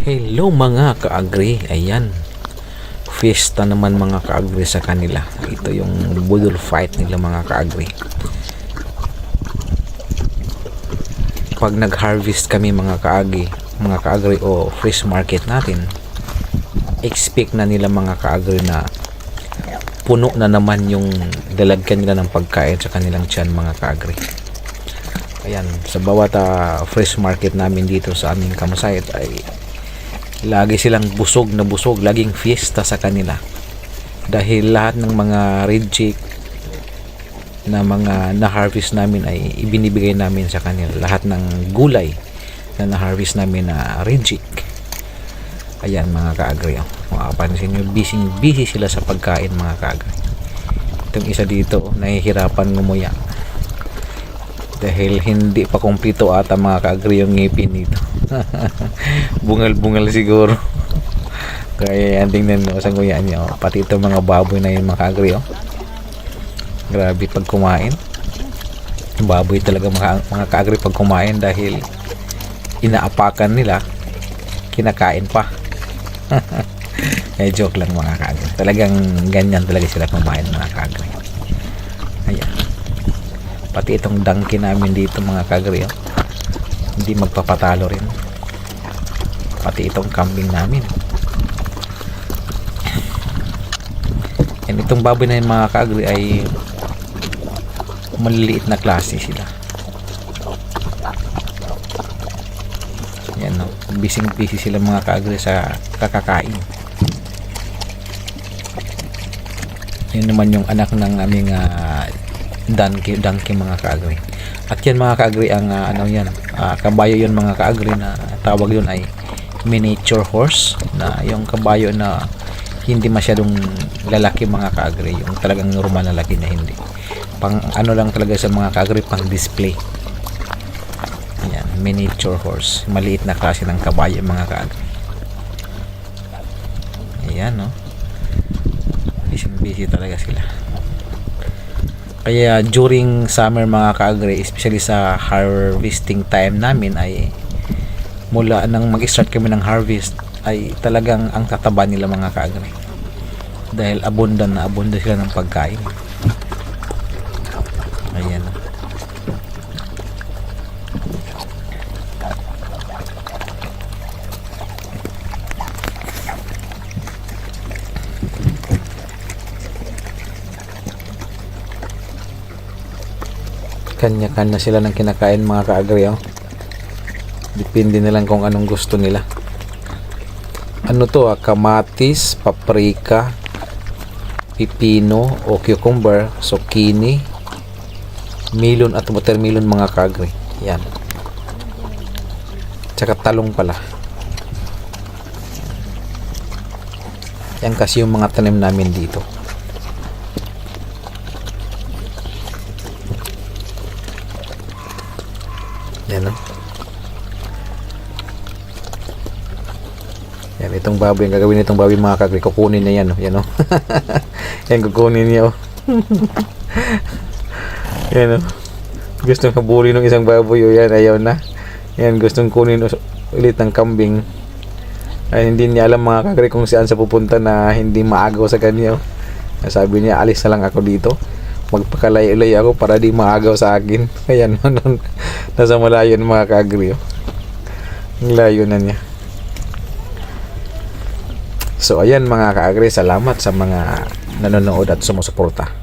Hello mga ka-agri, ayan, fiesta naman mga ka-agri sa kanila. Ito yung budol fight nila mga ka-agri. Pag nag-harvest kami mga ka-agri o fresh market natin, expect na nila mga ka-agri na puno na naman yung lalagyan nila ng pagkain sa kanilang tiyan mga ka-agri. Ayan, sa bawat fresh market namin dito sa aming campsite ay lagi silang busog na busog, laging fiesta sa kanila dahil lahat ng mga reject na mga na-harvest namin ay ibinibigay namin sa kanila. Lahat ng gulay na na-harvest namin na reject, ayan mga ka-agri, makapansin nyo, busy sila sa pagkain mga ka-agri. Itong isa dito nahihirapan ngumuya dahil hindi pa kumpleto ata mga ka-agri yung ngipin nito. Bungal siguro. Kaya yan, tingnan nyo sa nguya niya, pati itong mga baboy na yun mga ka-agri, grabe pag kumain, baboy talaga mga ka-agri pag kumain dahil inaapakan nila, kinakain pa. Joke lang mga ka-agri, talagang ganyan talaga sila kumain mga ka-agri. Ayan, pati itong donkey namin dito mga ka-agri, hindi magpapatalo rin, pati itong kambing namin. And itong baboy na yung mga ka-agri ay maliliit na klase sila. Yan, no? Busy sila mga ka-agri sa kakakain. Yun naman yung anak ng aming donkey mga ka-agri. At yan mga ka-agri ang kabayo yun mga ka-agri, na tawag yun ay miniature horse, na yung kabayo na hindi masyadong lalaki mga ka-agri, yung talagang normal na laki na, hindi pang ano lang talaga sa mga ka-agri, pang display. Ayan, miniature horse, maliit na klase ng kabayo mga ka-agri. Ayan, no, busy talaga sila. Kaya during summer mga ka-agri, especially sa harvesting time namin, ay mula nang mag-start kami ng harvest ay talagang ang tataba nila mga ka-agri dahil abundant sila ng pagkain. Ayan, kanya-kanya sila ng kinakain mga ka-agri, depende na lang kung anong gusto nila. Ano to, kamatis, paprika, pipino o cucumber, zucchini, melon at watermelon mga ka-agri. Yan, tsaka talong pala. Yan kasi yung mga tanim namin dito. Yan, no? Yan, itong baboy, yung gagawin itong baboy mga ka-agri, kukunin niya yan, no? Yan, no? Yan, kukunin niya, oh. Yan, no? Gustong habulin ng isang baboy, oh. Yan, ayaw na. Yan, gustong kunin ulit ng kambing. Ay, hindi niya alam mga ka-agri kung saan sa pupunta na hindi maagaw sa kanya, oh. Sabi niya, alis na lang ako dito, magpakalay-ulay ako para di maagaw sa akin. Ayan, nasa malayo ng mga ka-agri, oh. Ang layo na niya. So ayan mga ka-agri, salamat sa mga nanonood at sumusuporta.